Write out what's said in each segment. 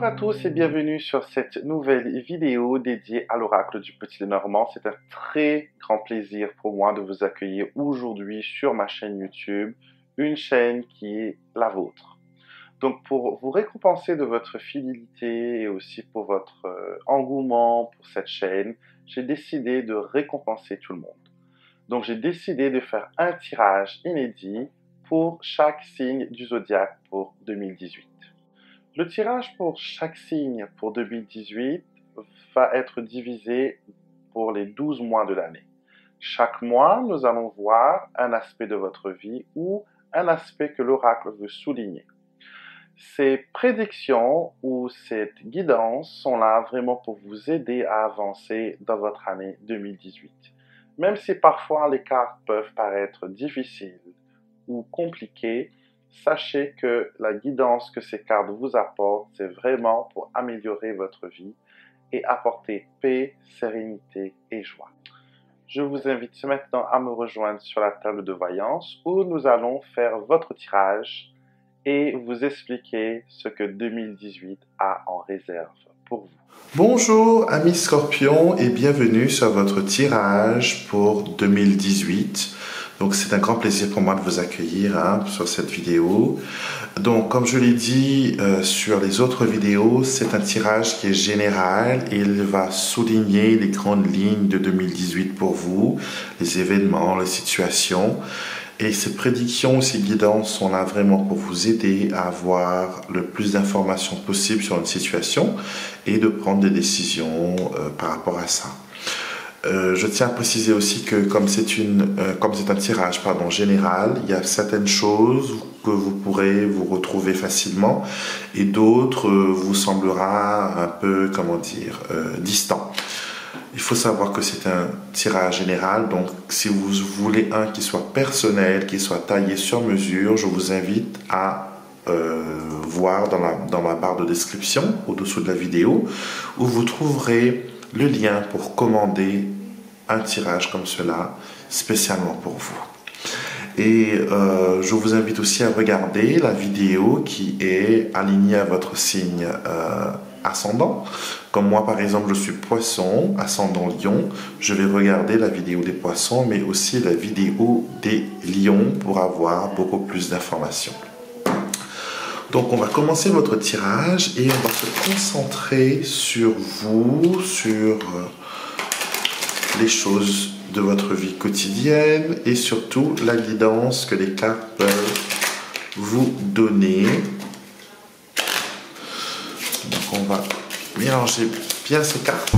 à tous et bienvenue sur cette nouvelle vidéo dédiée à l'oracle du Petit Lenormand. C'est un très grand plaisir pour moi de vous accueillir aujourd'hui sur ma chaîne YouTube, une chaîne qui est la vôtre. Donc pour vous récompenser de votre fidélité et aussi pour votre engouement pour cette chaîne, j'ai décidé de récompenser tout le monde. Donc j'ai décidé de faire un tirage inédit pour chaque signe du zodiaque pour 2018. Le tirage pour chaque signe pour 2018 va être divisé pour les 12 mois de l'année. Chaque mois, nous allons voir un aspect de votre vie ou un aspect que l'oracle veut souligner. Ces prédictions ou cette guidance sont là vraiment pour vous aider à avancer dans votre année 2018. Même si parfois les cartes peuvent paraître difficiles ou compliquées, sachez que la guidance que ces cartes vous apportent, c'est vraiment pour améliorer votre vie et apporter paix, sérénité et joie. Je vous invite maintenant à me rejoindre sur la table de voyance où nous allons faire votre tirage et vous expliquer ce que 2018 a en réserve pour vous. Bonjour amis Scorpions et bienvenue sur votre tirage pour 2018. Donc c'est un grand plaisir pour moi de vous accueillir sur cette vidéo. Donc comme je l'ai dit sur les autres vidéos, c'est un tirage qui est général et il va souligner les grandes lignes de 2018 pour vous, les événements, les situations. Et ces prédictions, ces guidances sont là vraiment pour vous aider à avoir le plus d'informations possible sur une situation et de prendre des décisions par rapport à ça. Je tiens à préciser aussi que comme c'est un tirage général, il y a certaines choses que vous pourrez vous retrouver facilement et d'autres vous semblera un peu, distant. Il faut savoir que c'est un tirage général, donc si vous voulez un qui soit personnel, qui soit taillé sur mesure, je vous invite à voir dans ma barre de description, au-dessous de la vidéo, où vous trouverez le lien pour commander un tirage comme cela, spécialement pour vous. Et je vous invite aussi à regarder la vidéo qui est alignée à votre signe ascendant. Comme moi par exemple je suis poisson, ascendant lion, je vais regarder la vidéo des poissons mais aussi la vidéo des lions pour avoir beaucoup plus d'informations. Donc on va commencer votre tirage et on va se concentrer sur vous, sur les choses de votre vie quotidienne et surtout la guidance que les cartes peuvent vous donner. Donc on va mélanger bien ces cartes.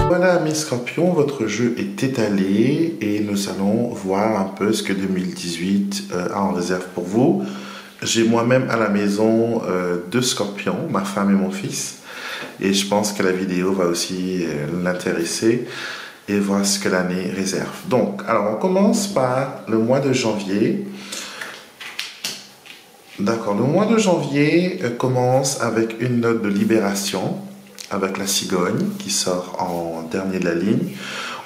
Voilà mes Scorpions, votre jeu est étalé et nous allons voir un peu ce que 2018 a en réserve pour vous. J'ai moi-même à la maison 2 Scorpions, ma femme et mon fils, et je pense que la vidéo va aussi l'intéresser et voir ce que l'année réserve. Donc, alors on commence par le mois de janvier. D'accord, le mois de janvier commence avec une note de libération, avec la cigogne qui sort en dernier de la ligne.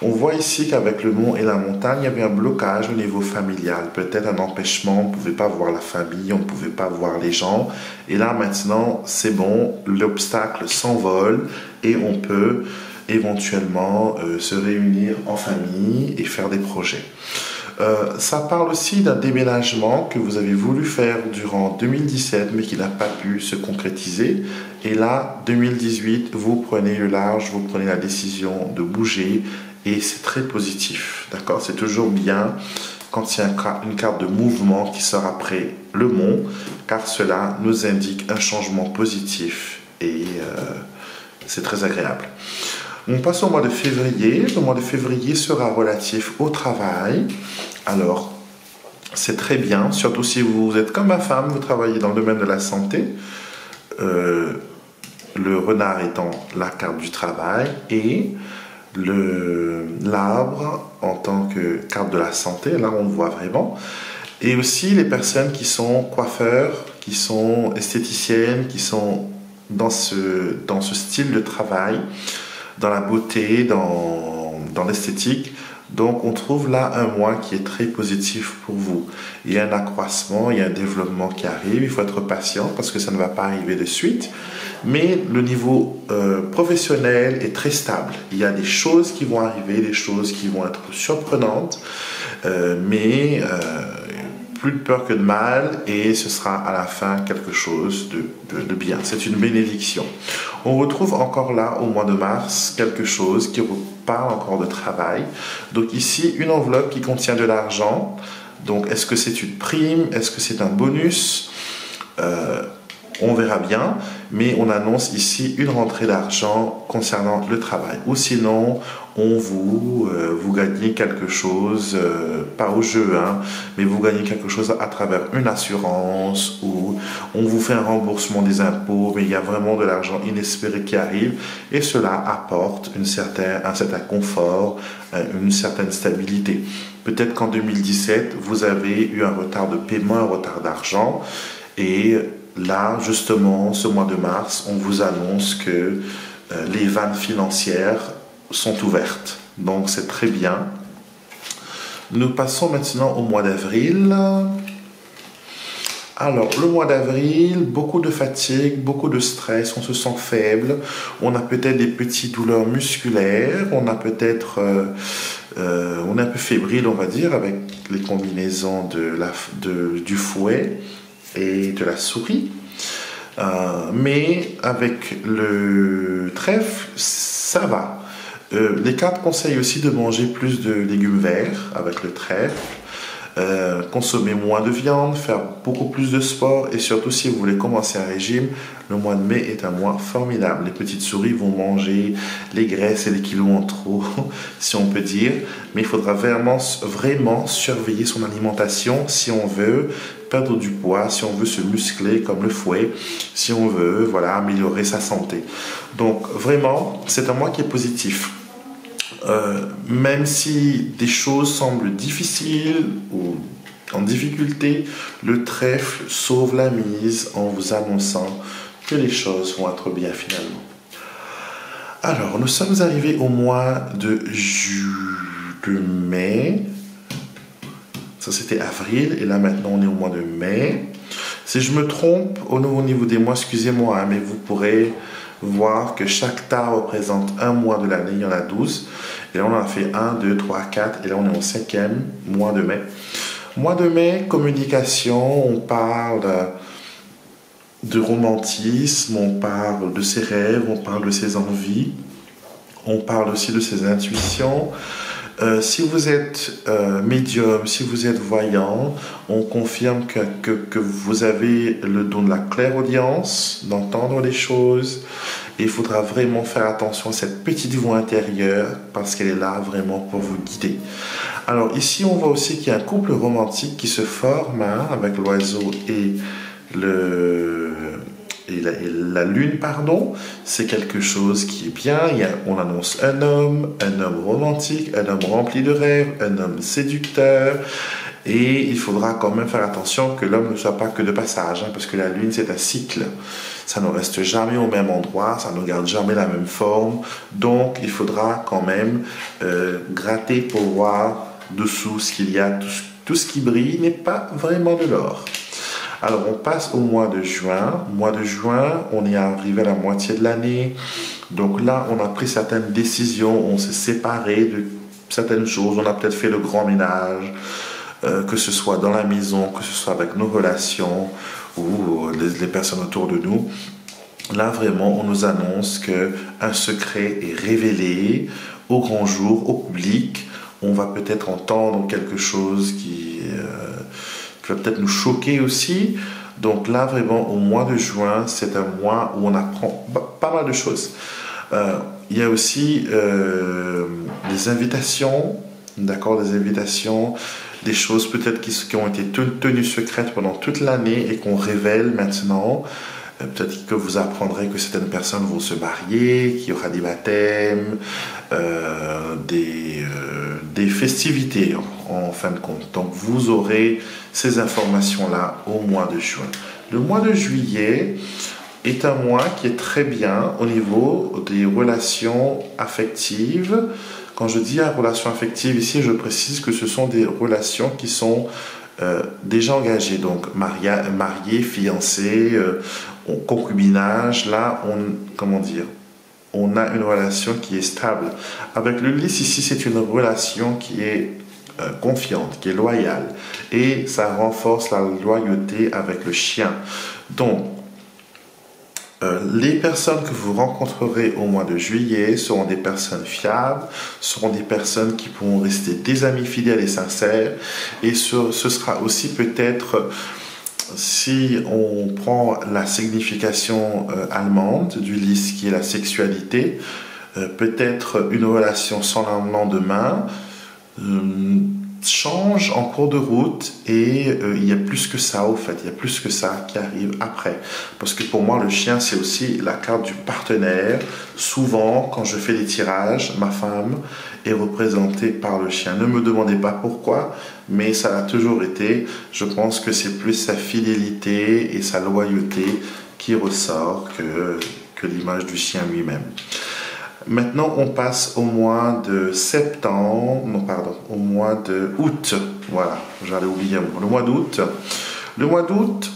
On voit ici qu'avec le mont et la montagne, il y avait un blocage au niveau familial, peut-être un empêchement, on ne pouvait pas voir la famille, on ne pouvait pas voir les gens. Et là maintenant, c'est bon, l'obstacle s'envole et on peut éventuellement se réunir en famille et faire des projets. Ça parle aussi d'un déménagement que vous avez voulu faire durant 2017 mais qui n'a pas pu se concrétiser. Et là, 2018, vous prenez le large, vous prenez la décision de bouger et c'est très positif. D'accord? C'est toujours bien quand il y a une carte de mouvement qui sort après le mont car cela nous indique un changement positif et c'est très agréable. On passe au mois de février. Le mois de février sera relatif au travail. Alors, c'est très bien, surtout si vous êtes comme ma femme, vous travaillez dans le domaine de la santé. le renard étant la carte du travail et l'arbre en tant que carte de la santé, là on le voit vraiment. Et aussi les personnes qui sont coiffeurs, qui sont esthéticiennes, qui sont dans ce style de travail, dans la beauté, dans l'esthétique. Donc on trouve là un mois qui est très positif pour vous. Il y a un accroissement, il y a un développement qui arrive, il faut être patient parce que ça ne va pas arriver de suite. Mais le niveau professionnel est très stable. Il y a des choses qui vont arriver, des choses qui vont être surprenantes, mais plus de peur que de mal, et ce sera à la fin quelque chose de bien. C'est une bénédiction. On retrouve encore là, au mois de mars, quelque chose qui parle encore de travail. Donc ici, une enveloppe qui contient de l'argent. Donc est-ce que c'est une prime? Est-ce que c'est un bonus? On verra bien, mais on annonce ici une rentrée d'argent concernant le travail. Ou sinon, vous gagnez quelque chose, pas au jeu, hein, mais vous gagnez quelque chose à travers une assurance, ou on vous fait un remboursement des impôts, mais il y a vraiment de l'argent inespéré qui arrive, et cela apporte un certain confort, une certaine stabilité. Peut-être qu'en 2017, vous avez eu un retard de paiement, un retard d'argent, et là, justement, ce mois de mars, on vous annonce que les vannes financières sont ouvertes. Donc, c'est très bien. Nous passons maintenant au mois d'avril. Alors, le mois d'avril, beaucoup de fatigue, beaucoup de stress, on se sent faible, on a peut-être des petites douleurs musculaires, on a peut-être... on est un peu fébrile, on va dire, avec les combinaisons du fouet et de la souris, mais avec le trèfle, ça va. Les cartes conseillent aussi de manger plus de légumes verts avec le trèfle, consommer moins de viande, faire beaucoup plus de sport, et surtout si vous voulez commencer un régime, le mois de mai est un mois formidable. Les petites souris vont manger les graisses et les kilos en trop, si on peut dire, mais il faudra vraiment surveiller son alimentation si on veut perdre du poids, si on veut se muscler comme le fouet, si on veut améliorer sa santé. Donc vraiment, c'est un mois qui est positif. Même si des choses semblent difficiles ou en difficulté, le trèfle sauve la mise en vous annonçant que les choses vont être bien finalement. Alors, nous sommes arrivés au mois de mai. Ça, c'était avril, et là maintenant on est au mois de mai. Si je me trompe au niveau des mois, excusez-moi, hein, mais vous pourrez voir que chaque tas représente un mois de l'année, il y en a 12. Et là on en a fait 1, 2, 3, 4, et là on est au 5e mois de mai. Mois de mai, communication, on parle de romantisme, on parle de ses rêves, on parle de ses envies, on parle aussi de ses intuitions. Si vous êtes médium, si vous êtes voyant, on confirme que vous avez le don de la clairaudience, d'entendre les choses. Et il faudra vraiment faire attention à cette petite voix intérieure parce qu'elle est là vraiment pour vous guider. Alors ici, on voit aussi qu'il y a un couple romantique qui se forme avec l'oiseau et la lune, pardon. C'est quelque chose qui est bien. On annonce un homme romantique, un homme rempli de rêves, un homme séducteur. Et il faudra quand même faire attention que l'homme ne soit pas que de passage, parce que la lune, c'est un cycle. Ça ne reste jamais au même endroit, ça ne garde jamais la même forme. Donc, il faudra quand même gratter pour voir dessous ce qu'il y a. Tout ce qui brille n'est pas vraiment de l'or. Alors, on passe au mois de juin. Mois de juin, on est arrivé à la moitié de l'année. Donc là, on a pris certaines décisions, on s'est séparé de certaines choses. On a peut-être fait le grand ménage, que ce soit dans la maison, que ce soit avec nos relations ou les personnes autour de nous. Là, vraiment, on nous annonce qu'un secret est révélé au grand jour, au public. On va peut-être entendre quelque chose qui va peut-être nous choquer aussi. Donc là, vraiment, au mois de juin, c'est un mois où on apprend pas mal de choses. Il y a aussi des invitations, d'accord, des invitations, des choses peut-être qui ont été tenues secrètes pendant toute l'année et qu'on révèle maintenant. Peut-être que vous apprendrez que certaines personnes vont se marier, qu'il y aura des baptêmes, des festivités en fin de compte. Donc vous aurez ces informations-là au mois de juin. Le mois de juillet est un mois qui est très bien au niveau des relations affectives. Quand je dis relations affectives ici, je précise que ce sont des relations qui sont déjà engagées, donc mariés, fiancés, concubinage. Là, on a une relation qui est stable. Avec le lys ici, c'est une relation qui est confiante, qui est loyale, et ça renforce la loyauté avec le chien. Donc, les personnes que vous rencontrerez au mois de juillet seront des personnes fiables, seront des personnes qui pourront rester des amis fidèles et sincères, et ce sera aussi peut-être, si on prend la signification allemande du lys qui est la sexualité, peut-être une relation sans lendemain, change en cours de route, et il y a plus que ça au fait, il y a plus que ça qui arrive après, parce que pour moi le chien c'est aussi la carte du partenaire. Souvent quand je fais des tirages, ma femme est représentée par le chien. Ne me demandez pas pourquoi, mais ça a toujours été. Je pense que c'est plus sa fidélité et sa loyauté qui ressort que l'image du chien lui-même. Maintenant, on passe au mois de septembre, non pardon, au mois de août. Voilà, j'allais oublier un mot. Le mois d'août. Le mois d'août,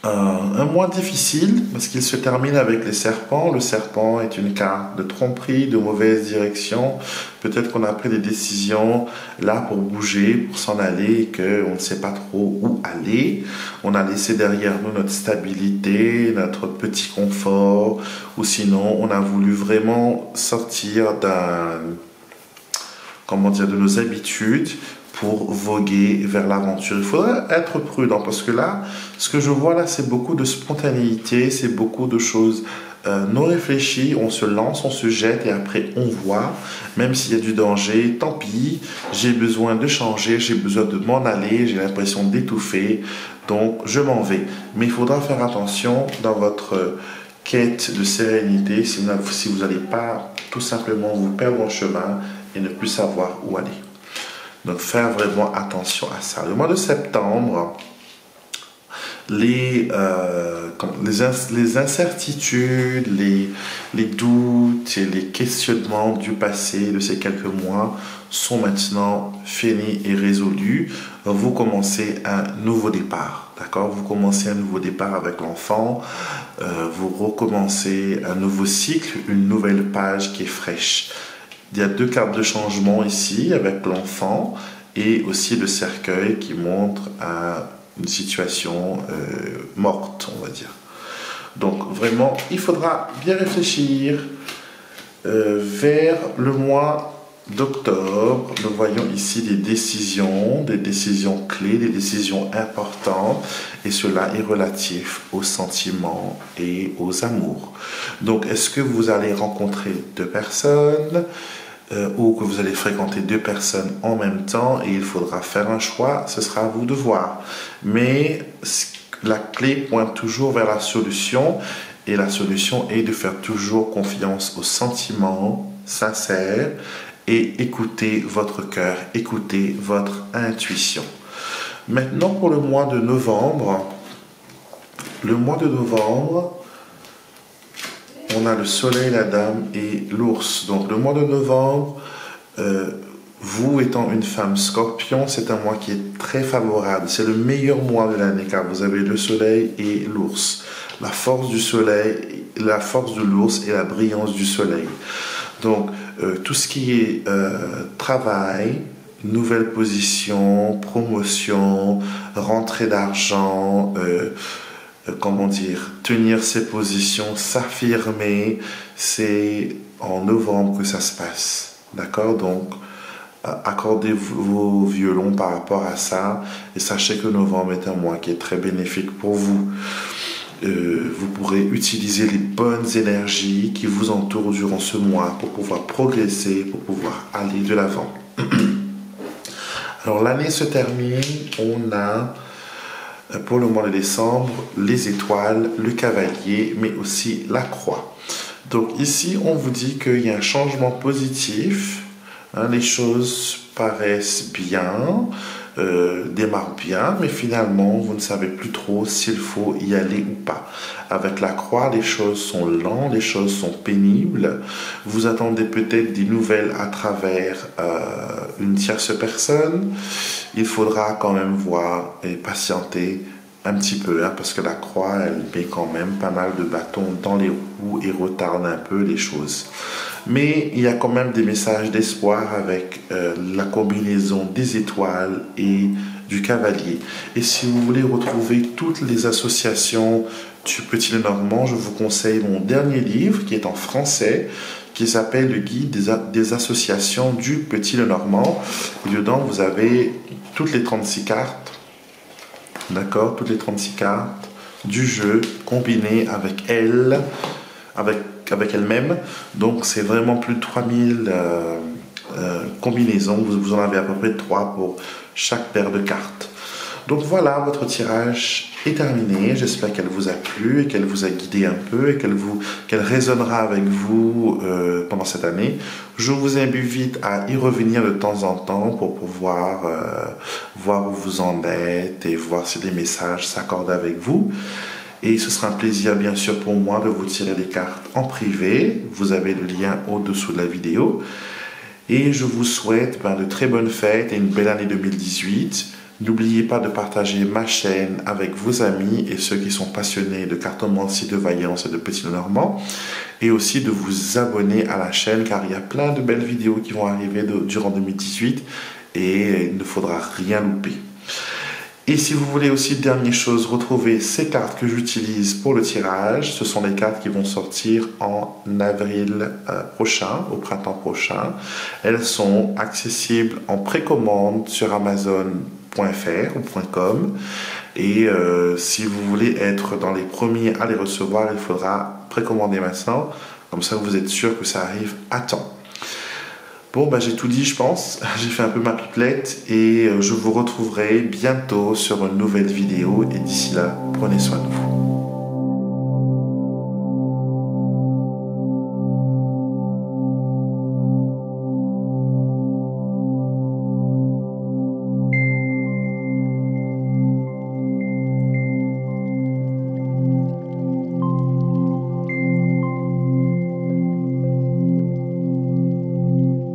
un mois difficile parce qu'il se termine avec les serpents. Le serpent est une carte de tromperie, de mauvaise direction. Peut-être qu'on a pris des décisions là pour bouger, pour s'en aller, et qu'on ne sait pas trop où aller. On a laissé derrière nous notre stabilité, notre petit confort, ou sinon on a voulu vraiment sortir de nos habitudes pour voguer vers l'aventure. Il faudrait être prudent parce que là, ce que je vois là, c'est beaucoup de spontanéité, c'est beaucoup de choses non réfléchies. On se lance, on se jette et après on voit. Même s'il y a du danger, tant pis, j'ai besoin de changer, j'ai besoin de m'en aller, j'ai l'impression d'étouffer, donc je m'en vais. Mais il faudra faire attention dans votre quête de sérénité si vous n'allez pas tout simplement vous perdre en chemin et ne plus savoir où aller. Donc faire vraiment attention à ça. Le mois de septembre, les incertitudes, les doutes et les questionnements du passé de ces quelques mois sont maintenant finis et résolus. Vous commencez un nouveau départ, d'accord? Vous commencez un nouveau départ avec l'enfant, vous recommencez un nouveau cycle, une nouvelle page qui est fraîche. Il y a deux cartes de changement ici avec l'enfant et aussi le cercueil qui montre une situation morte, on va dire. Donc vraiment, il faudra bien réfléchir vers le mois d'octobre. Nous voyons ici des décisions clés, des décisions importantes, et cela est relatif aux sentiments et aux amours. Donc, est-ce que vous allez rencontrer deux personnes ou que vous allez fréquenter deux personnes en même temps et il faudra faire un choix? Ce sera à vous de voir. Mais la clé pointe toujours vers la solution, et la solution est de faire toujours confiance aux sentiments sincères et écouter votre cœur, écouter votre intuition. Maintenant, pour le mois de novembre, on a le soleil, la dame et l'ours. Donc le mois de novembre, vous étant une femme scorpion, c'est un mois qui est très favorable. C'est le meilleur mois de l'année car vous avez le soleil et l'ours. La force du soleil, la force de l'ours et la brillance du soleil. Donc tout ce qui est travail, nouvelle position, promotion, rentrée d'argent, tenir ses positions, s'affirmer, c'est en novembre que ça se passe. D'accord? Donc, accordez vos violons par rapport à ça et sachez que novembre est un mois qui est très bénéfique pour vous. Vous pourrez utiliser les bonnes énergies qui vous entourent durant ce mois pour pouvoir progresser, pour pouvoir aller de l'avant. Alors, l'année se termine, on a pour le mois de décembre, les étoiles, le cavalier, mais aussi la croix. Donc ici, on vous dit qu'il y a un changement positif. Les choses paraissent bien, démarrent bien, mais finalement, vous ne savez plus trop s'il faut y aller ou pas. Avec la croix, les choses sont lentes, les choses sont pénibles. Vous attendez peut-être des nouvelles à travers une tierce personne. Il faudra quand même voir et patienter un petit peu, parce que la croix, elle met quand même pas mal de bâtons dans les roues et retarde un peu les choses. Mais il y a quand même des messages d'espoir avec la combinaison des étoiles et du cavalier. Et si vous voulez retrouver toutes les associations du Petit Lenormand, je vous conseille mon dernier livre qui est en français, qui s'appelle le guide des associations du Petit Lenormand. Et dedans, vous avez toutes les 36 cartes. D'accord, toutes les 36 cartes du jeu combinées avec elle, avec elle-même. Donc c'est vraiment plus de 3000 combinaisons. Vous en avez à peu près 3 pour chaque paire de cartes. Donc voilà, votre tirage est terminé. J'espère qu'elle vous a plu et qu'elle vous a guidé un peu et qu'elle résonnera avec vous pendant cette année. Je vous invite à y revenir de temps en temps pour pouvoir voir où vous en êtes et voir si les messages s'accordent avec vous. Et ce sera un plaisir, bien sûr, pour moi de vous tirer des cartes en privé. Vous avez le lien au-dessous de la vidéo. Et je vous souhaite de très bonnes fêtes et une belle année 2018. N'oubliez pas de partager ma chaîne avec vos amis et ceux qui sont passionnés de cartomancie, de vaillance et de Petit Lenormand. Et aussi de vous abonner à la chaîne car il y a plein de belles vidéos qui vont arriver durant 2018 et il ne faudra rien louper. Et si vous voulez aussi, dernière chose, retrouver ces cartes que j'utilise pour le tirage, ce sont les cartes qui vont sortir en avril prochain, au printemps prochain. Elles sont accessibles en précommande sur Amazon.fr ou .com. Et si vous voulez être dans les premiers à les recevoir, il faudra précommander maintenant. Comme ça, vous êtes sûr que ça arrive à temps. Bon, j'ai tout dit, je pense. J'ai fait un peu ma pipelette et je vous retrouverai bientôt sur une nouvelle vidéo. Et d'ici là, prenez soin de vous.